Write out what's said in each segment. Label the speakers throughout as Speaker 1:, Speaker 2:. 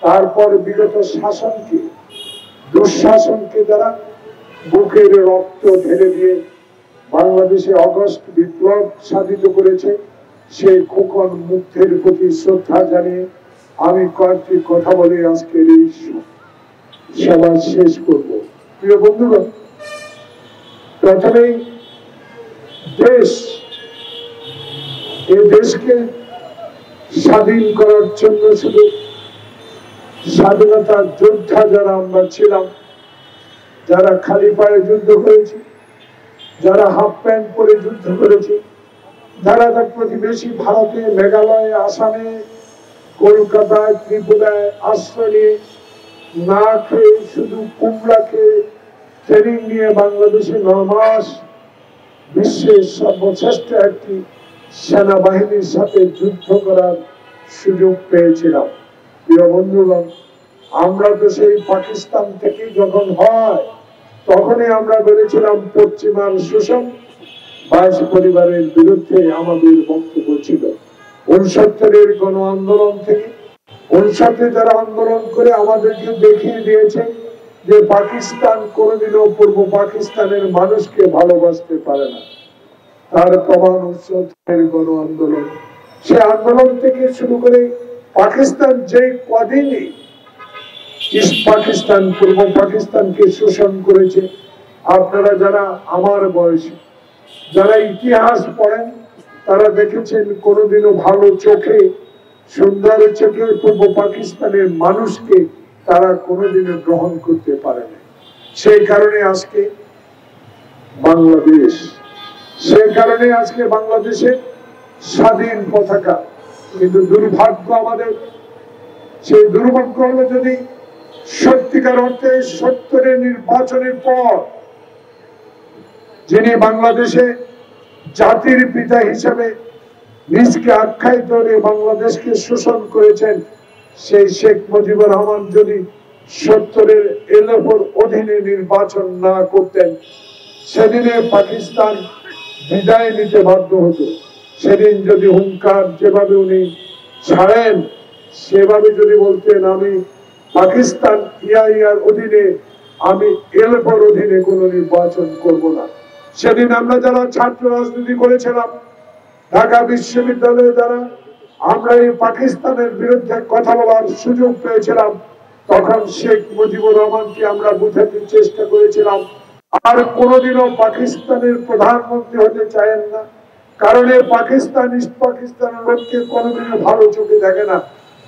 Speaker 1: তারপর বিগত শাসনকে, দুঃশাসনকে যারা বুকের রক্ত ঢেলে দিয়ে বাংলাদেশে অগস্ট বিপ্লব সাধিত করেছে, সেই খোকন মুক্তির প্রতি শ্রদ্ধা জানিয়ে আমি কয়েকটি কথা বলে আজকের এই সভা শেষ করব। প্রিয় বন্ধুগণ, প্রথমেই এই দেশকে স্বাধীন করার জন্য শুধু স্বাধীনতার যোদ্ধা যারা আমরা ছিলাম, যারা খালি পায়ে যুদ্ধ করেছি, যারা হাফ প্যান্ট পরে যুদ্ধ করেছি, যারা তার প্রতিবেশী ভারতে, মেঘালয়ে, আসামে, কলকাতায়, ত্রিপুরায় আশ্রয় নিয়ে না খেয়ে শুধু কুমড়া খেয়ে ট্রেনিং নিয়ে বাংলাদেশে 9 মাস বিশ্বের সর্বশ্রেষ্ঠ একটি সেনাবাহিনীর সাথে যুদ্ধ করার সুযোগ পেয়েছিলাম। প্রিয় বন্ধুগণ, আমরা তো সেই পাকিস্তান থেকে যখন হয় তখনই আমরা বলেছিলাম পশ্চিমার শোষণ, 22 পরিবারের বিরুদ্ধে আমাদের বক্তব্য ছিল। 69-এর গণ আন্দোলন থেকে 59 যারা আন্দোলন করে আমাদেরকে দেখিয়ে দিয়েছে যে পাকিস্তান কোনোদিনও পূর্ব পাকিস্তানের মানুষকে ভালোবাসতে পারে না, তার প্রমাণ 69-এর গণ আন্দোলন। সে আন্দোলন থেকে শুরু করে পাকিস্তান যে কদিনই ইস্ট পাকিস্তান, পূর্ব পাকিস্তানকে শোষণ করেছে, আপনারা যারা আমার বয়সী, যারা ইতিহাস পড়েন, তারা দেখেছেন কোনোদিনও ভালো চোখে, সুন্দর চোখে পূর্ব পাকিস্তানের মানুষকে তারা কোনোদিনও গ্রহণ করতে পারে না। সেই কারণে আজকে বাংলাদেশ, সেই কারণে আজকে বাংলাদেশের স্বাধীন পতাকা। কিন্তু দুর্ভাগ্য আমাদের, সেই দুর্ভাগ্য হলো যদি সত্যিকার অর্থে 70-এর নির্বাচনের পর যিনি বাংলাদেশে জাতির পিতা হিসেবে নিজকে আখ্যায়িত করে বাংলাদেশকে শোষণ করেছেন, সেই শেখ মুজিবুর রহমান যদি 70-এর এলএফর অধীনে নির্বাচন না করতেন, সেদিনে পাকিস্তান বিদায় নিতে বাধ্য হতো। সেদিন যদি হুঙ্কার যেভাবে উনি ছাড়েন, সেভাবে যদি বলতেন আমি পাকিস্তান ইয়ার অধীনে, আমি এলএফর অধীনে কোনো নির্বাচন করব না, সেদিন আমরা যারা ছাত্র রাজনীতি করেছিলাম ঢাকা বিশ্ববিদ্যালয়ে, যারা আমরা এই পাকিস্তানের বিরুদ্ধে কথা বলার সুযোগ পেয়েছিলাম, তখন শেখ মুজিবুর রহমানকে আমরা বোঝাতে চেষ্টা করেছিলাম আর কোনোদিনও পাকিস্তানের প্রধানমন্ত্রী হতে চায়েন না, কারণ এই পাকিস্তান ইস্ট পাকিস্তানের লোককে কোনোদিনও ভালো চোখে দেখে না।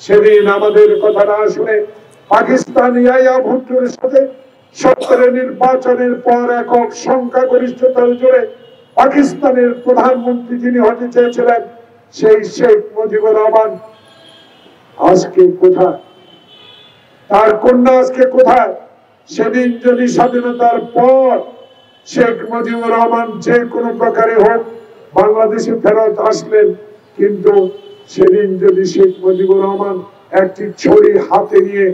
Speaker 1: সেদিন আমাদের কথা না শুনে পাকিস্তান ইয়াহিয়া ভুট্টোর সাথে 70-এর নির্বাচনের পর একক সংখ্যাগরিষ্ঠতার জোরে পাকিস্তানের প্রধানমন্ত্রী যিনি হতে চেয়েছিলেন, সেই শেখ মুজিবুর রহমান আজকে কোথায়? তার কন্যা আজকে কোথায়? সেদিন যদি স্বাধীনতার পর শেখ মুজিবুর রহমান যে কোনো প্রকারে হোক বাংলাদেশে ফেরত আসলেন, কিন্তু সেদিন যদি শেখ মুজিবুর রহমান একটি ছড়ি হাতে নিয়ে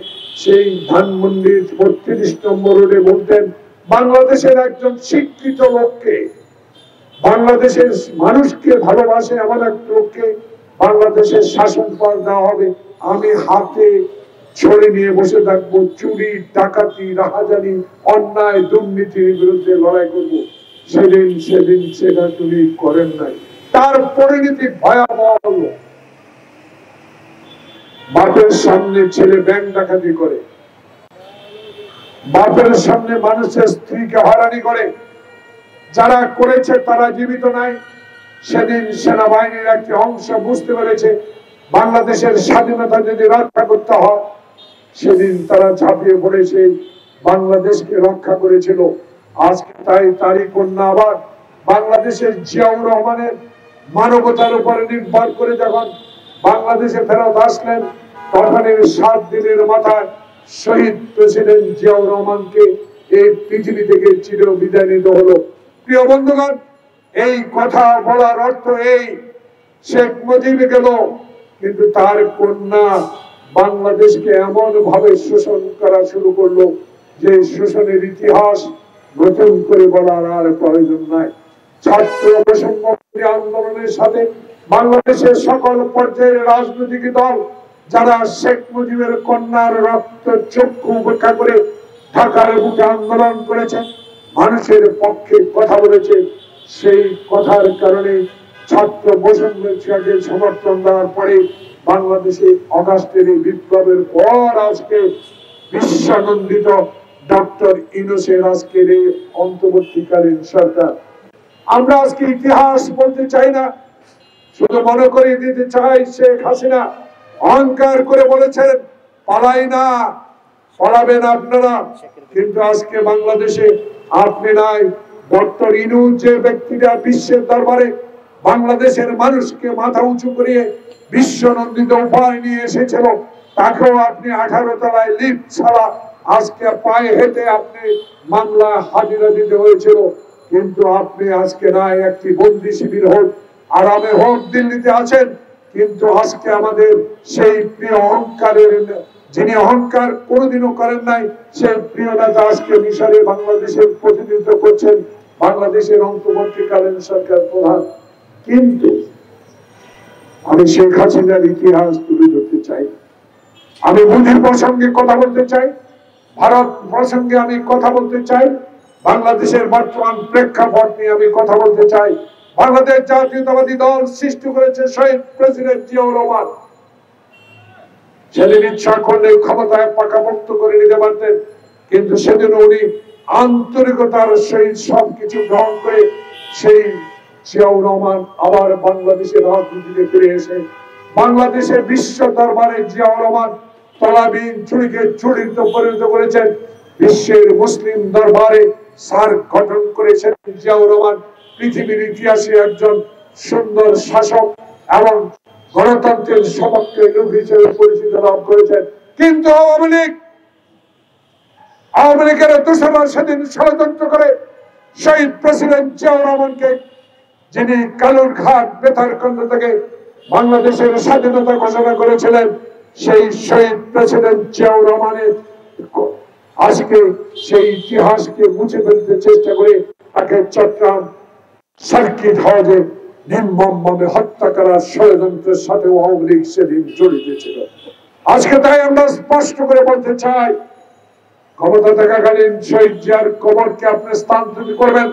Speaker 1: সেই ধানমন্ডির 32 নম্বর রোডে বলতেন বাংলাদেশের একজন শিক্ষিত লোককে, বাংলাদেশের মানুষকে ভালোবাসে এমন এক লোককে বাংলাদেশের শাসন পাল দেওয়া হবে, আমি হাতে ছড়ি নিয়ে বসে থাকবো, চুরি, ডাকাতি, রাহাজানি, অন্যায়, দুর্নীতির বিরুদ্ধে লড়াই করব, সেদিন সেটা তিনি করেন নাই। তার পরিণতি ভয়াবহ হলো, বাপের সামনে ছেলে ব্যাংক ডাকাতি করে, বাপের সামনে মানুষের স্ত্রীকে হয়রানি করে, যারা করেছে তারা জীবিত নাই। সেদিন সেনাবাহিনীর একটি অংশ বুঝতে পেরেছে বাংলাদেশের স্বাধীনতা যদি রক্ষা করতে হয়, সেদিন তারা ঝাঁপিয়ে পড়েছে, বাংলাদেশকে রক্ষা করেছিল। আজকে তারই কন্যা আবার বাংলাদেশের জিয়াউর রহমানের মানবতার উপরে নির্ভর করে যখন বাংলাদেশে ফেরত আসলেন, তখন 7 দিনের মাথায় শহীদ প্রেসিডেন্ট জিয়াউর রহমানকে এই পৃথিবী থেকে চির বিদায় নিতে হলো। প্রিয় বন্ধুগণ, এই কথা বলার অর্থ এই, শেখ মুজিব গেল, কিন্তু তার কন্যা বাংলাদেশকে এমন ভাবে শোষণ করা শুরু করলো যে শোষণের ইতিহাস নতুন করে বলার আর প্রয়োজন নাই। ছাত্র বৈষম্য আন্দোলনের সাথে বাংলাদেশের সকল পর্যায়ের রাজনৈতিক দল যারা শেখ মুজিবের কন্যার রক্ত চক্ষু উপেক্ষা করে ঢাকার বুকে আন্দোলন করেছে, মানুষের পক্ষে কথা বলেছে, সেই কথার কারণে ছাত্র বৈষম্যকে সমর্থন দেওয়ার পরে বাংলাদেশে অগাস্টের বিপ্লবের পর আজকে বিশ্বানন্দিত ডক্টর ইউনূসের আজকের এই অন্তর্বর্তীকালীন সরকার। আমরা আজকে ইতিহাস বলতে চাই না, শুধু মনে করিয়ে দিতে চাই শেখ হাসিনা অহংকার করে বলেছেন পালাই না, পড়াবেন আপনারা, কিন্তু আজকে বাংলাদেশে আপনি নাই। ডক্টর ইউনূস যে ব্যক্তিটা বিশ্বের দরবারে বাংলাদেশের মানুষকে মাথা উঁচু করিয়ে বিশ্বনন্দিত উপহার নিয়ে এসেছিল, তাকেও আপনি 18 তলায় লিফট ছাড়া আজকে পায়ে হেঁটে আপনি মামলা হাজিরা দিতে হয়েছিল। কিন্তু আপনি আজকে নাই, একটি বন্দি শিবির হোক, আরামে হোক, দিল্লিতে আছেন, কিন্তু আজকে আমাদের সেই প্রিয় অহংকারের, যিনি অহংকার কোনোদিনও করেন নাই, সেই প্রিয় নেতা আজকে মিশরে বাংলাদেশের প্রতিনিধিত্ব করছেন, বাংলাদেশের অন্তর্বর্তীকালীন সরকার প্রধান। কিন্তু আমি শেখ হাসিনার ইতিহাস তুলে ধরতে চাই, আমি মুজিব প্রসঙ্গে কথা বলতে চাই, ভারত প্রসঙ্গে আমি কথা বলতে চাই, বাংলাদেশের বর্তমান প্রেক্ষাপট নিয়ে আমি কথা বলতে চাই। বাংলাদেশ জাতীয়তাবাদী দল সৃষ্টি করেছে শহীদ প্রেসিডেন্ট জিয়াউর রহমান। সেদিন ইচ্ছা করলে ক্ষমতায় পাকাপোক্ত করে নিতে পারতেন, কিন্তু সেদিন উনি আন্তরিকতার সহিত সবকিছু গ্রহণ করে সেই জিয়াউর রহমান আবার বাংলাদেশের রাজনীতিতে ফিরে এসে বাংলাদেশের বিশ্ব দরবারে জিয়াউর রহমান তলাবিহীন চুরিকে চুরিতে পরিণত করেছেন। বিশ্বের মুসলিম দরবারে সার্ক গঠন করেছেন জিয়াউর রহমান। পৃথিবীর ইতিহাসে একজন সুন্দর শাসক এবং গণতন্ত্রের সপক্ষে লোক হিসেবে পরিচিত লাভ করেছেন। কিন্তু আওয়ামী লীগের দোসরা সেদিন ষড়যন্ত্র করে শহীদ প্রেসিডেন্ট জিয়াউর রহমানকে, যিনি কালুরঘাট বেতারকেন্দ্র থেকে বাংলাদেশের স্বাধীনতা ঘোষণা করেছিলেন, সেই শহীদ প্রেসিডেন্ট জিয়াউর রহমানের আজকে সেই ইতিহাসকে মুছে ফেলতে চেষ্টা করে তাকে চট্টগ্রাম সার্কিট হাউসে নির্মমভাবে হত্যা করার ষড়যন্ত্রের সাথে আওয়ামী লীগ সেদিন জড়িত ছিল। আজকে তাই আমরা স্পষ্ট করে বলতে চাই, ক্ষমতা থাকাকালীন শহীদ জিয়ার কবরকে আপনি স্থানান্তরিত করবেন।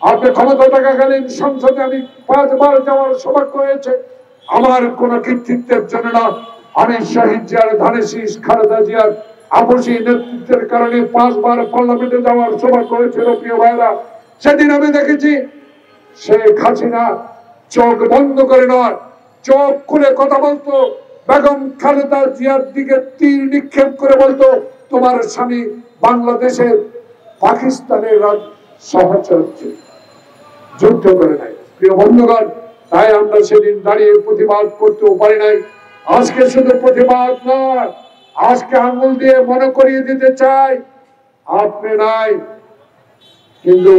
Speaker 1: আপনি ক্ষমতা থাকাকালীন সংসদে আমি 5 বার যাওয়ার সৌভাগ্য হয়েছে, আমার কোন কৃতিত্বের জন্য না, আমি শহীদ জিয়ার ধানের শীষ খালেদা জিয়ার আপসী নেতৃত্বের কারণে 5 বার পার্লামেন্টে যাওয়ার সৌভাগ্য হয়েছিল। প্রিয় ভাইরা, সেদিন আমি দেখেছি শেখ হাসিনা চোখ বন্ধ করে নয়, চোখ খুলে কথা বলতো, বেগম খালেদা জিয়ার দিকে তীর নিক্ষেপ করে বলতো, তোমার স্বামী বাংলাদেশের পাকিস্তানের সহচর যুদ্ধ করে নাই। প্রিয় বন্ধুগণ, তাই আমরা সেদিন দাঁড়িয়ে প্রতিবাদ করতেও পারি নাই। আজকে শুধু প্রতিবাদ নয়, আজকে আঙুল দিয়ে মনে করিয়ে দিতে চাই আপনি নাই, কিন্তু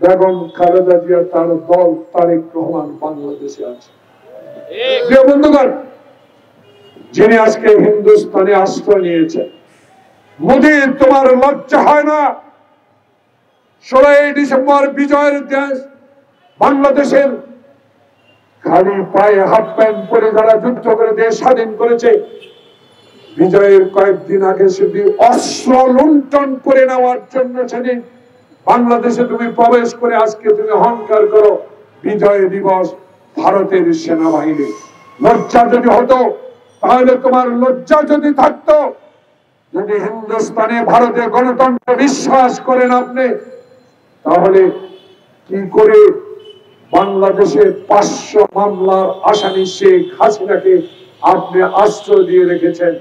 Speaker 1: বেগম খালেদা জিয়া তার দল তারেক রহমান বাংলাদেশে আছে। প্রিয় বন্ধুগণ, যিনি আজকে হিন্দুস্তানে আশ্রয় নিয়েছেন, মোদী তোমার লজ্জা হয় না? 16 ডিসেম্বর বিজয়ের দেশ বাংলাদেশের খালি পায়ে হাফ প্যান্ট পরে যারা যুদ্ধ করে দেশ স্বাধীন করেছে, বিজয়ের কয়েকদিন আগে সেদিন অস্ত্র লুণ্ঠন করে নেওয়ার জন্য সেদিন বাংলাদেশে তুমি প্রবেশ করে আজকে তুমি অহংকার করো বিজয় দিবস ভারতের সেনাবাহিনী। লজ্জা যদি হতো, তাহলে তোমার লজ্জা যদি থাকতো, যদি হিন্দুস্তানে ভারতে গণতন্ত্র বিশ্বাস করেন আপনি, তাহলে কি করে বাংলাদেশে 500 মামলার আসামি শেখ হাসিনাকে আপনি আশ্রয় দিয়ে রেখেছেন?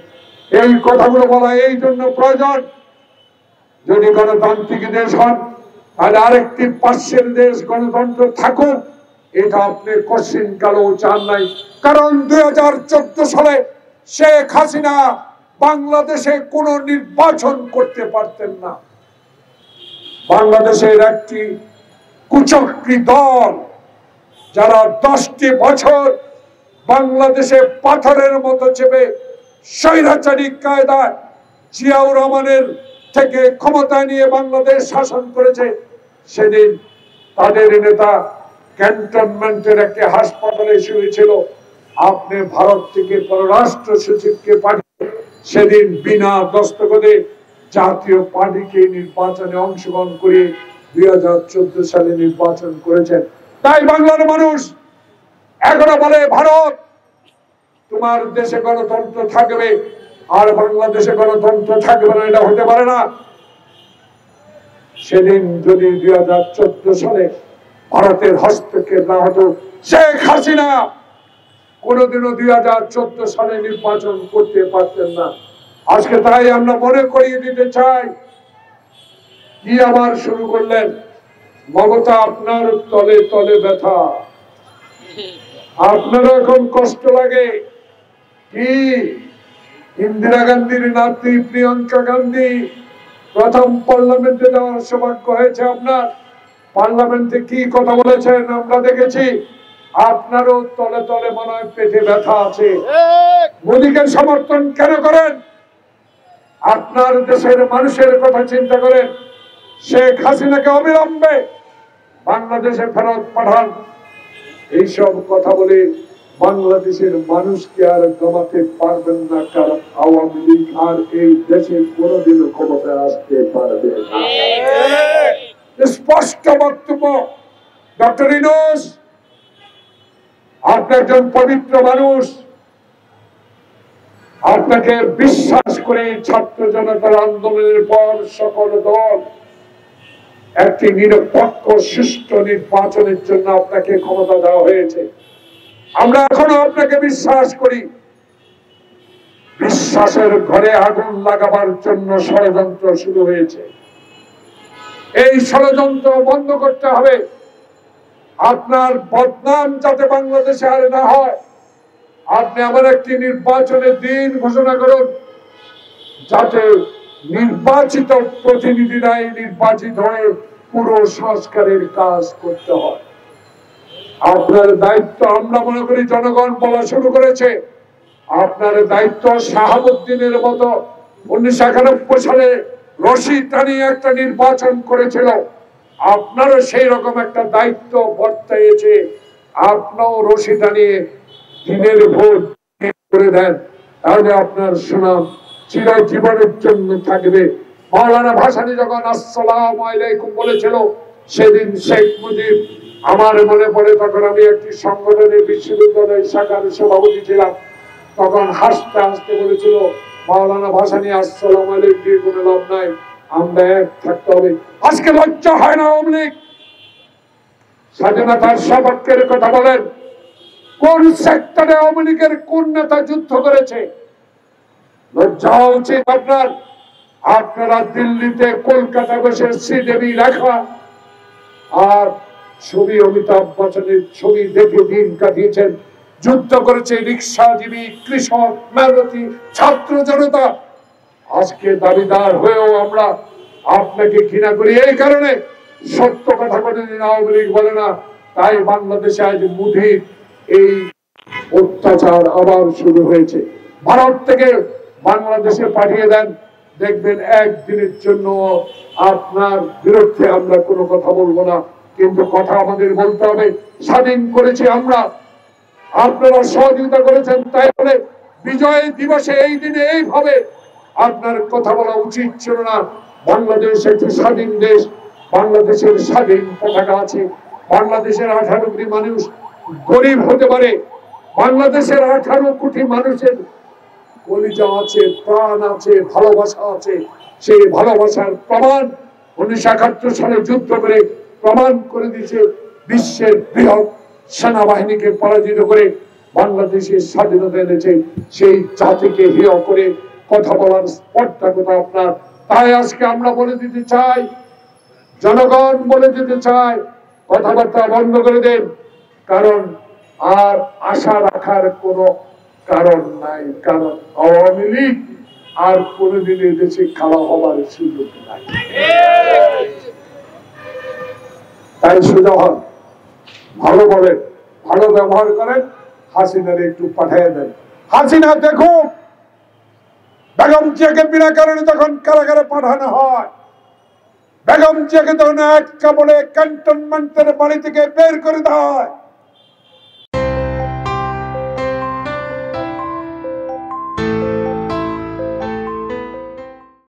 Speaker 1: এই কথাগুলো বলা এই জন্য প্রয়োজন, যদি গণতান্ত্রিক দেশ হন তাহলে আরেকটি পাশের দেশ গণতন্ত্র থাকুক, এটা আপনি কোশ্চিন কালেও চান নাই। কারণ 2014 সালে শেখ হাসিনা বাংলাদেশে কোনো নির্বাচন করতে পারতেন না। বাংলাদেশের একটি কুচক্রী দল যারা 10টি বছর বাংলাদেশে পাথরের মতো চেপে স্বৈরাচারী কায়দায় জিয়াউর রহমানের থেকে ক্ষমতা নিয়ে বাংলাদেশ শাসন করেছে, সেদিন তাদের নেতা ক্যান্টনমেন্টের একটি হাসপাতালে শুয়েছিল। আপনি ভারত থেকে পররাষ্ট্র সচিবকে পাঠিয়ে সেদিন বিনা দস্তখতে জাতীয় পার্টিকে নির্বাচনে অংশগ্রহণ করে 2014 সালে নির্বাচন করেছেন। তাই বাংলার মানুষ এখনো বলে, ভারত তোমার দেশে গণতন্ত্র থাকবে আর বাংলাদেশে গণতন্ত্র থাকবে না, এটা হতে পারে না। সেদিন যদি 2014 সালে ভারতের হস্তক্ষেপ না হতো, শেখ হাসিনা কোনোদিনও 2014 সালে নির্বাচন করতে পারতেন না। আজকে তাই আমরা মনে করিয়ে দিতে চাই, কি আবার শুরু করলেন? মমতা, আপনার তলে তলে ব্যথা, আপনার এখন কষ্ট লাগে কি? ইন্দিরা গান্ধীর নাতি প্রিয়াঙ্কা গান্ধী প্রথম পার্লামেন্টে যাওয়ার সৌভাগ্য হয়েছে আপনার। পার্লামেন্টে কি কথা বলেছেন আমরা দেখেছি। আপনারও তলে তলে মনে হয় পেটে ব্যথা আছে। মোদীকে সমর্থন কেন করেন? আপনার দেশের মানুষের কথা চিন্তা করেন। শেখ হাসিনাকে অবিলম্বে বাংলাদেশে ফেরত পাঠান। এইসব কথা বলে বাংলাদেশের মানুষকে আর দমাতে পারবেন না, কারণ আওয়ামী লীগ আর এই দেশে কোনোদিনও ক্ষমতায় আসতে পারবে না। স্পষ্ট বক্তব্য। ডক্টর ইউনূস, আপনি একজন পবিত্র মানুষ। আপনাকে বিশ্বাস করে ছাত্র জনতার আন্দোলনের পর সকল দল একটি নিরপেক্ষ সুষ্ঠু নির্বাচনের জন্য আপনাকে ক্ষমতা দেওয়া হয়েছে। আমরা এখনো আপনাকে বিশ্বাস করি। বিশ্বাসের ঘরে আগুন লাগাবার জন্য ষড়যন্ত্র শুরু হয়েছে। এই ষড়যন্ত্র বন্ধ করতে হবে। আপনার বদনাম যাতে বাংলাদেশে আর না হয়, আপনি এমন একটি নির্বাচনের দিন ঘোষণা করুন যাতে নির্বাচিত প্রতিনিধিরাই নির্বাচিত হয়ে পুরো সংস্কারের কাজ করতে হয়। আপনার দায়িত্ব, আমরা মনে করি জনগণ বলা শুরু করেছে, আপনার দায়িত্ব শাহাবুদ্দিনের মতো 1991 সালে রশি টানিয়ে একটা নির্বাচন করেছিল, আপনারও সেই রকম একটা দায়িত্ব বর্তাইছে। আপনিও রশি টানিয়ে দিনের ভোট করে দেন, তাহলে আপনার সুনাম চিরজীবনের জন্য থাকবে। মাওলানা ভাসানী যখন আসসালামু আলাইকুম বলেছিল, সেদিন শেখ মুজিব, আমার মনে পড়ে, তখন আমি একটি সংগঠনের বিশ্ববিদ্যালয় শাখার সভাপতি ছিলাম, তখন হাসতে হাসতে বলেছিল, মাওলানা ভাসানী আসসালামু আলাইকুম দিয়ে কোনো লাভ নাই, আমরা এক থাকতে হবে। আজকে লজ্জা হয় না আওয়ামী লীগ? স্বাধীনতার সপক্ষের কথা বলেন। কোন সেক্টরে আওয়ামী লীগের কোন নেতা যুদ্ধ করেছে? লজ্জা উচিত আপনার। আপনারা দিল্লিতে কলকাতা বসে শ্রীদেবী লেখা আর ছবি, অমিতাভ বচ্চনের ছবি দেখে দিন কাটিয়েছেন। যুদ্ধ করেছে রিক্সাজীবী, কৃষক, মেহনতি, ছাত্র জনতা। আজকে দাবিদার হয়েও আমরা আপনাকে ঘৃণা করি। এই কারণে সত্য কথা কোনদিন আওয়ামী লীগ বলে না। তাই বাংলাদেশে আজ মোদির এই অত্যাচার আবার শুরু হয়েছে। ভারত থেকে বাংলাদেশে পাঠিয়ে দেন, দেখবেন একদিনের জন্য আপনার বিরুদ্ধে আমরা কোনো কথা বলবো না, কিন্তু কথা আমাদের বলতে হবে। স্বাধীন করেছি আমরা, আপনারা সহযোগিতা করেছেন, তাই বলে বিজয় দিবসে এই দিনে এইভাবে আপনার কথা বলা উচিত ছিল না। বাংলাদেশ একটি স্বাধীন দেশ, বাংলাদেশের স্বাধীন পতাকা আছে। বাংলাদেশের 18 কোটি মানুষ গরিব হতে পারে, বাংলাদেশের 18 কোটি মানুষের কলিজা আছে, প্রাণ আছে, ভালোবাসা আছে। সেই ভালোবাসার প্রমাণ 1971 সালে যুদ্ধ করে প্রমাণ করে দিয়েছে। বিশ্বের বৃহৎ সেনাবাহিনীকে পরাজিত করে বাংলাদেশের স্বাধীনতা এনেছে। সেই জাতিকে হেয় করে কথা বলার স্পর্ধা কথা আপনার। তাই আজকে আমরা বলে দিতে চাই, জনগণ বলে দিতে চায়, কথাবার্তা বন্ধ করে দেন, কারণ আর আশা রাখার কোনো কারণ নাই। কারণ আওয়ামী লীগ আর কোনদিন দেশে খেলা হবার সুযোগ নাই। তাই সোজা হন, ভালো বলেন, ভালো ব্যবহার করেন, হাসিনার একটু পাঠিয়ে দেন। হাসিনা দেখুন, বেগম জিয়াকে বিনা কারণে তখন কারাগারে পাঠানো হয়, বেগম জিয়াকে তখন এক কাপড়ে ক্যান্টনমেন্টের বাড়ি থেকে বের করে দেওয়া হয়।